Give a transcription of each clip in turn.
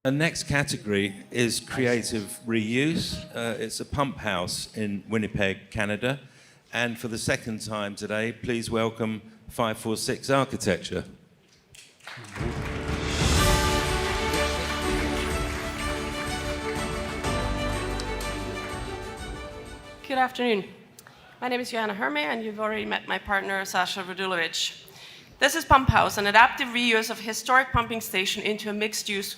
A next category is creative reuse. It's a pump house in Winnipeg, Canada. And for the second time today, please welcome 546 Architecture. Good afternoon. My name is Johanna Herme, and you've already met my partner, Sasha Radulovic. This is Pump House, an adaptive reuse of historic pumping station into a mixed-use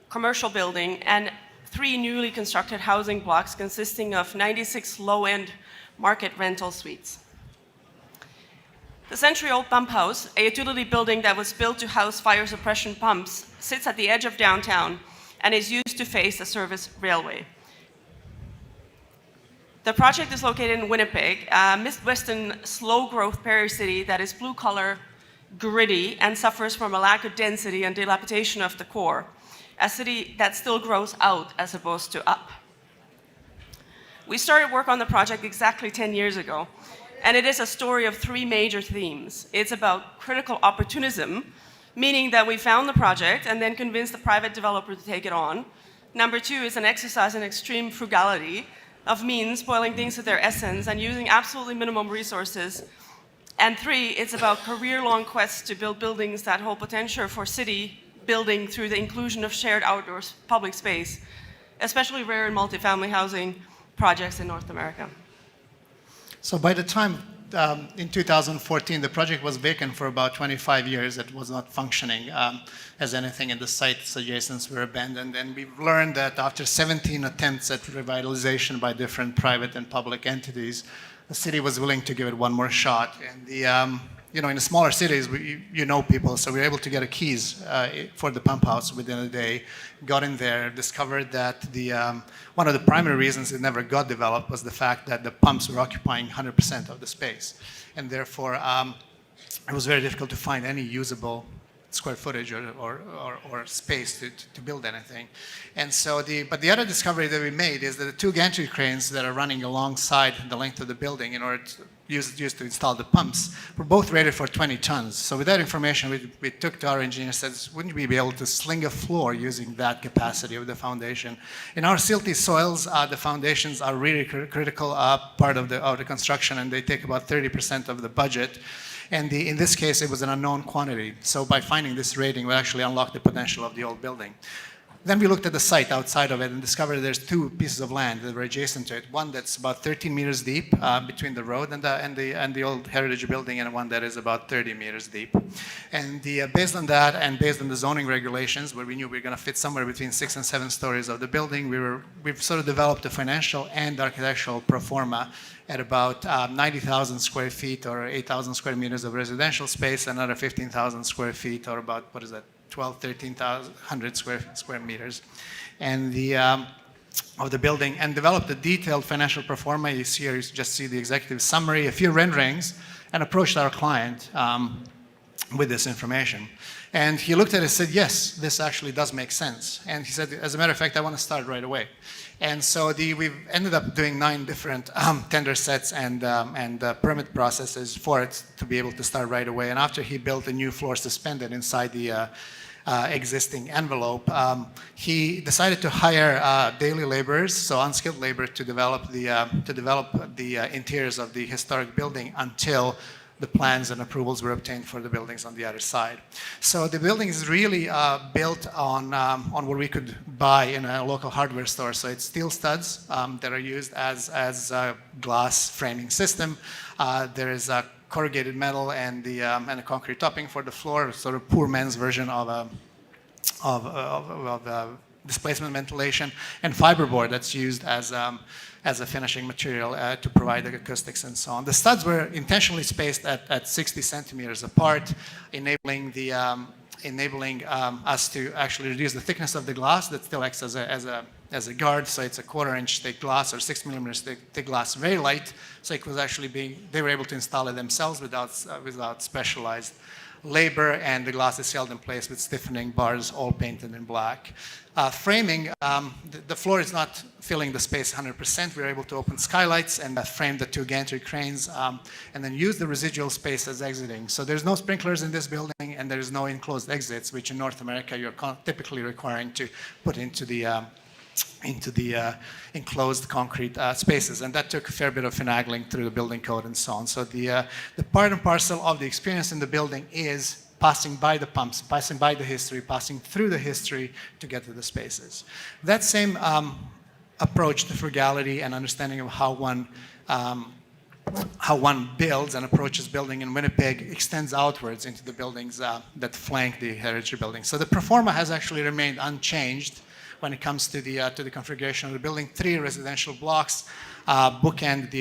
commercial building and 3 newly constructed housing blocks consisting of 96 low-end market rental suites. The century-old Pump House, a utility building that was built to house fire suppression pumps, sits at the edge of downtown and is used to face a service railway. The project is located in Winnipeg, a Midwestern slow-growth prairie city that is blue-collar, gritty, and suffers from a lack of density and dilapidation of the core, a city that still grows out as opposed to up. We started work on the project exactly 10 years ago, and it is a story of 3 major themes. It's about critical opportunism, meaning that we found the project and then convinced the private developer to take it on. Number 2 is an exercise in extreme frugality, of means, boiling things to their essence and using absolutely minimum resources. And 3, it's about career-long quests to build buildings that hold potential for city building through the inclusion of shared outdoor public space, especially rare in multifamily housing projects in North America. So by the time in 2014, the project was vacant for about 25 years. It was not functioning as anything, and the sites adjacent were abandoned. And we've learned that after 17 attempts at revitalization by different private and public entities, the city was willing to give it one more shot. And in the smaller cities, you know people, so we were able to get keys for the pump house within a day. Got in there, discovered that one of the primary reasons it never got developed was the fact that the pumps were occupying 100% of the space. And therefore, it was very difficult to find any usable square footage or space to build anything. And so but the other discovery that we made is that the 2 gantry cranes that are running alongside the length of the building in order to used to install the pumps were both rated for 20 tons. So with that information, we took to our engineer and said, wouldn't we be able to sling a floor using that capacity of the foundation? In our silty soils, the foundations are really critical part of the construction, and they take about 30% of the budget. And in this case, it was an unknown quantity. So by finding this rating, we actually unlocked the potential of the old building. Then we looked at the site outside of it and discovered there's 2 pieces of land that were adjacent to it. One that's about 13 meters deep between the road and the old heritage building, and one that is about 30 meters deep. And based on that, and based on the zoning regulations, where we knew we were going to fit somewhere between 6 and 7 stories of the building, we've sort of developed a financial and architectural pro forma at about 90,000 square feet or 8,000 square meters of residential space, another 15,000 square feet or about, 13,100 square meters, and of the building, and developed a detailed financial pro forma. You just see the executive summary, a few renderings, and approached our client with this information. And he looked at it and said, yes, this actually does make sense. And he said, as a matter of fact, I want to start right away. And so we've ended up doing 9 different tender sets and permit processes for it to be able to start right away. And after he built a new floor suspended inside the existing envelope, he decided to hire daily laborers, so unskilled labor, to develop the interiors of the historic building until the plans and approvals were obtained for the buildings on the other side. So the building is really built on what we could buy in a local hardware store. So it's steel studs that are used as a glass framing system. There is a corrugated metal and a concrete topping for the floor, sort of poor man's version of displacement ventilation, and fiberboard that's used as a finishing material to provide the acoustics and so on. The studs were intentionally spaced at 60 centimeters apart, enabling us to actually reduce the thickness of the glass that still acts as a a guard. So it's a 1/4-inch thick glass or 6 millimeters thick glass, very light. So it was actually they were able to install it themselves without specialized labor, and the glass is held in place with stiffening bars, all painted in black. Framing, the floor is not filling the space 100%. We were able to open skylights and frame the 2 gantry cranes, and then use the residual space as exiting. So there's no sprinklers in this building, and there's no enclosed exits, which in North America you're typically requiring to put into the enclosed concrete spaces, and that took a fair bit of finagling through the building code and so on. So the part and parcel of the experience in the building is passing by the pumps, passing by the history, passing through the history to get to the spaces. That same approach to frugality and understanding of how one builds and approaches building in Winnipeg extends outwards into the buildings that flank the heritage building. So the proforma has actually remained unchanged when it comes to the configuration of the building. 3 residential blocks bookend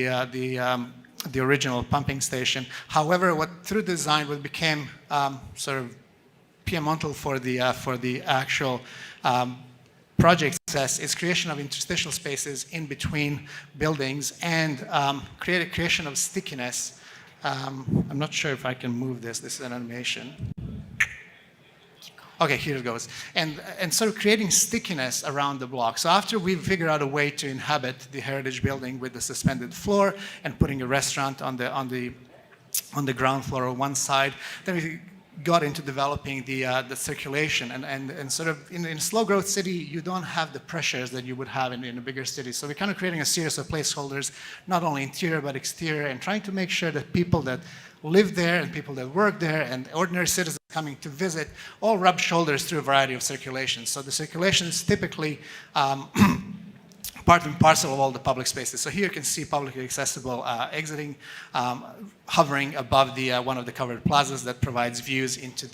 the original pumping station. However, through design, what became sort of piedmontal for the actual project success is creation of interstitial spaces in between buildings and creation of stickiness. I'm not sure if I can move this. This is an animation. Okay, here it goes. And sort of creating stickiness around the block. So after we figured out a way to inhabit the heritage building with the suspended floor and putting a restaurant on the ground floor on one side, then we got into developing the circulation. And sort of in a slow growth city, you don't have the pressures that you would have in a bigger city. So we're kind of creating a series of placeholders, not only interior but exterior, and trying to make sure that people that live there and people that work there and ordinary citizens coming to visit all rub shoulders through a variety of circulations. So the circulation is typically part and parcel of all the public spaces. So here you can see publicly accessible exiting, hovering above one of the covered plazas that provides views into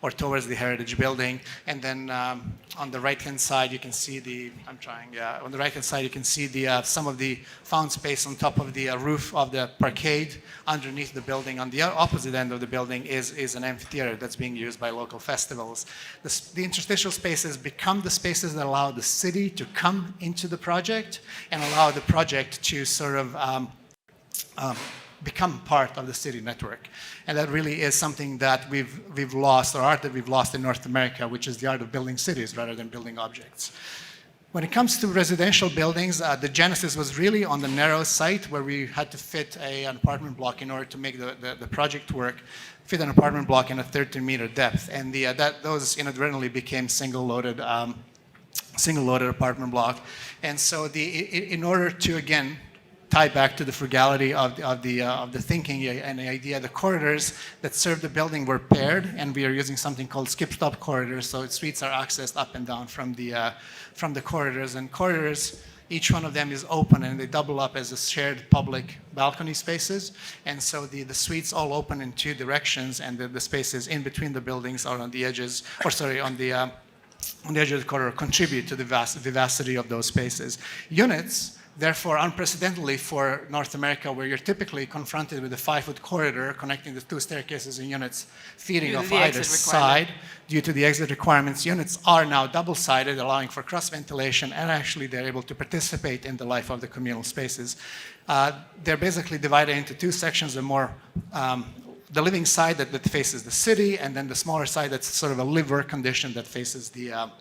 or towards the heritage building. And then on the right-hand side, you can see on the right-hand side, you can see some of the found space on top of the roof of the parkade underneath the building. On the opposite end of the building is an amphitheater that's being used by local festivals. The interstitial spaces become the spaces that allow the city to come into the project and allow the project to sort of become part of the city network. And that really is something that we've lost, or art that we've lost in North America, which is the art of building cities rather than building objects. When it comes to residential buildings, the genesis was really on the narrow site where we had to fit an apartment block in order to make the project work, fit an apartment block in a 13-meter depth. And those inadvertently became single-loaded apartment block. And so in order to, again, tie back to the frugality of the thinking and the idea, the corridors that serve the building were paired, and we are using something called skip-stop corridors. So suites are accessed up and down from the corridors. And corridors, each one of them is open, and they double up as a shared public balcony spaces. And so the suites all open in 2 directions, and the spaces in between the buildings are on the edges, on the edge of the corridor contribute to the vivacity of those spaces. Units, therefore, unprecedentedly for North America, where you're typically confronted with a 5-foot corridor connecting the 2 staircases and units feeding off either side. Due to the exit requirements, units are now double-sided, allowing for cross-ventilation, and actually they're able to participate in the life of the communal spaces. They're basically divided into 2 sections, the living side that faces the city, and then the smaller side that's sort of a live-work condition that faces the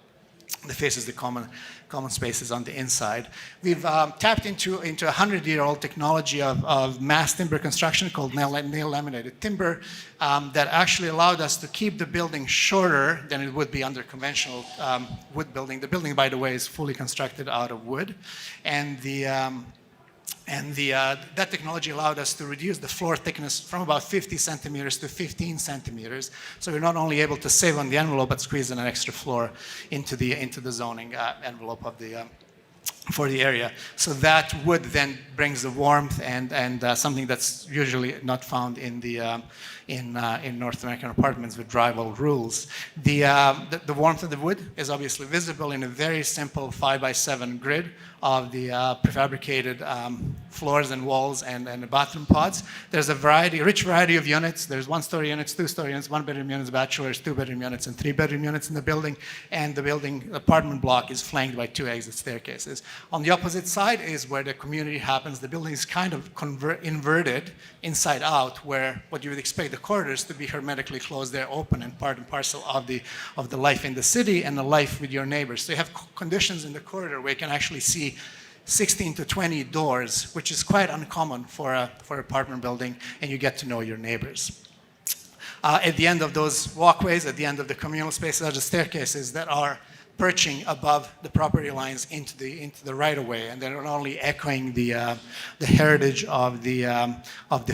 common spaces on the inside. We've tapped into a 100-year-old technology of mass timber construction called nail laminated timber that actually allowed us to keep the building shorter than it would be under conventional wood building. The building, by the way, is fully constructed out of wood, and that technology allowed us to reduce the floor thickness from about 50 centimeters to 15 centimeters. So we're not only able to save on the envelope, but squeeze in an extra floor into the zoning envelope for the area. So that wood then brings the warmth and something that's usually not found in the in North American apartments with drywall rules. The warmth of the wood is obviously visible in a very simple 5x7 grid of the prefabricated floors and walls and the bathroom pods. There's a rich variety of units. There's one-story units, two-story units, one-bedroom units, bachelors, two-bedroom units, and three-bedroom units in the building. And the building apartment block is flanked by 2 exit staircases. On the opposite side is where the community happens. The building is kind of inverted inside out, where what you would expect the corridors to be hermetically closed, they're open and part and parcel of the life in the city and the life with your neighbors. So you have conditions in the corridor where you can actually see 16 to 20 doors, which is quite uncommon for an apartment building, and you get to know your neighbors. At the end of those walkways, at the end of the communal spaces, are the staircases that are perching above the property lines into the right-of-way, and they're not only echoing the heritage of the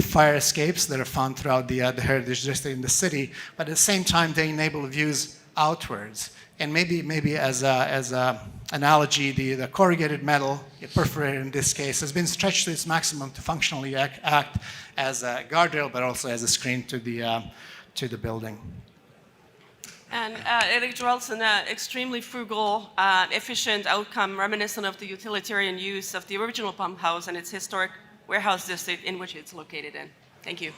fire escapes that are found throughout the heritage district in the city, but at the same time they enable views outwards. And maybe as a analogy, the corrugated metal, perforated in this case, has been stretched to its maximum to functionally act as a guardrail, but also as a screen to the building. And it results in an extremely frugal, efficient outcome reminiscent of the utilitarian use of the original pump house and its historic warehouse district in which it's located in. Thank you.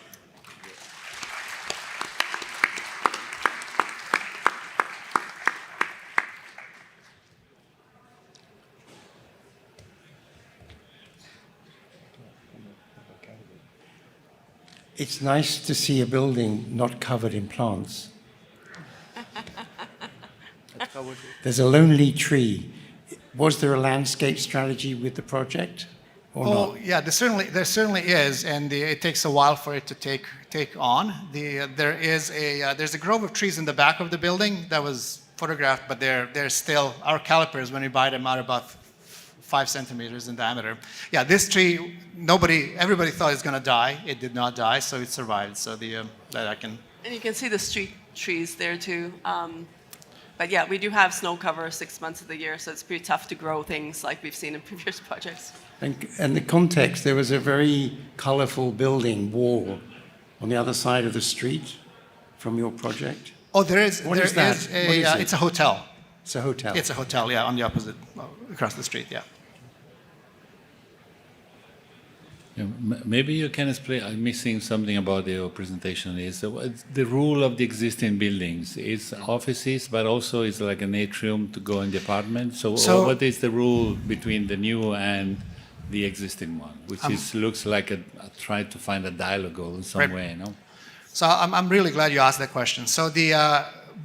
It's nice to see a building not covered in plants. There's a lonely tree. Was there a landscape strategy with the project or not? Yeah, there certainly is, and it takes a while for it to take on. There's a grove of trees in the back of the building that was photographed, but they're still, our calipers, when we buy them, are about 5 centimeters in diameter. Yeah, this tree, everybody thought it was going to die. It did not die, so it survived. So that I can. And you can see the street trees there too. But yeah, we do have snow cover 6 months of the year, so it's pretty tough to grow things like we've seen in previous projects. And the context, there was a very colorful building wall on the other side of the street from your project. Oh, there is. What is that? It's a hotel. It's a hotel. It's a hotel, yeah, on the opposite, across the street, yeah. Maybe you can explain. I'm missing something about your presentation. Is the rule of the existing buildings? It's offices, but also it's like an atrium to go in the apartment. So what is the rule between the new and the existing one, which looks like try to find a dialogue in some way, no? So I'm really glad you asked that question. So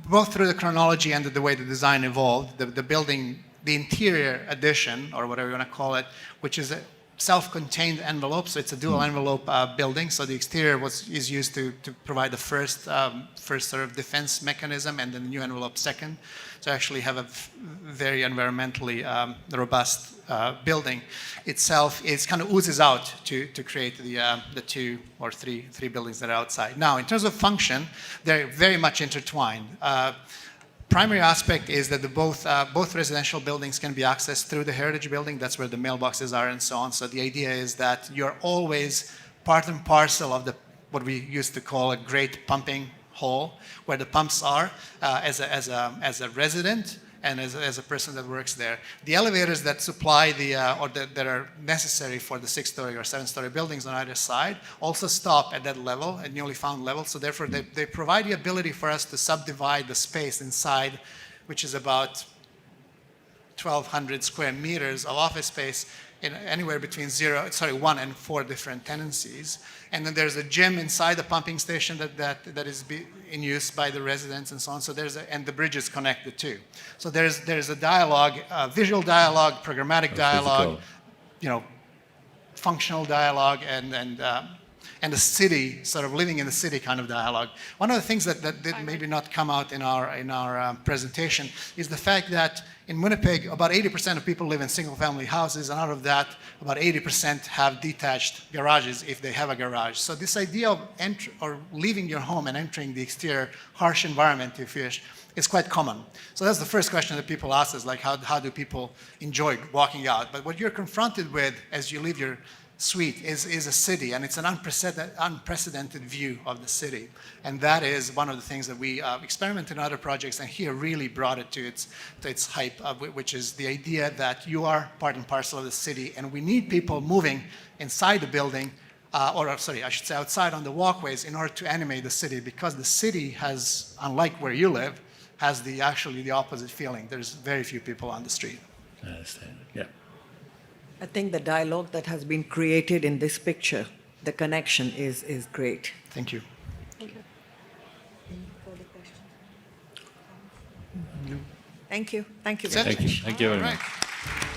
both through the chronology and the way the design evolved, the building, the interior addition, or whatever you want to call it, which is a self-contained envelope, so it's a dual envelope building. So the exterior is used to provide the first sort of defense mechanism, and then the new envelope second. To actually have a very environmentally robust building itself. It kind of oozes out to create the 2 or 3 buildings that are outside. Now, in terms of function, they're very much intertwined. Primary aspect is that both residential buildings can be accessed through the heritage building. That's where the mailboxes are and so on. So the idea is that you're always part and parcel of what we used to call a great pumping hole, where the pumps are as a resident and as a person that works there. The elevators that supply that are necessary for the 6-story or 7-story buildings on either side also stop at that level, at newly found level. So therefore, they provide the ability for us to subdivide the space inside, which is about 1,200 square meters of office space, in anywhere between 1 and 4 different tenancies. And then there's a gym inside the pumping station that is in use by the residents and so on. So and the bridge is connected too. So there's a dialogue, visual dialogue, programmatic dialogue, functional dialogue, and and the city, sort of living in the city kind of dialogue. One of the things that did maybe not come out in our presentation is the fact that in Winnipeg, about 80% of people live in single-family houses, and out of that, about 80% have detached garages if they have a garage. So this idea of leaving your home and entering the exterior, harsh environment, if you wish, is quite common. So that's the first question that people ask is like, how do people enjoy walking out? But what you're confronted with as you leave your suite is a city, and it's an unprecedented view of the city. And that is one of the things that we experimented in other projects, and here really brought it to its hype, which is the idea that you are part and parcel of the city, and we need people moving inside the building, I should say outside on the walkways in order to animate the city, because the city has, unlike where you live, has actually the opposite feeling. There's very few people on the street. I understand. Yeah. I think the dialogue that has been created in this picture, the connection is great. Thank you. Thank you. Thank you. Thank you That's very it. much. Thank you very All much. right.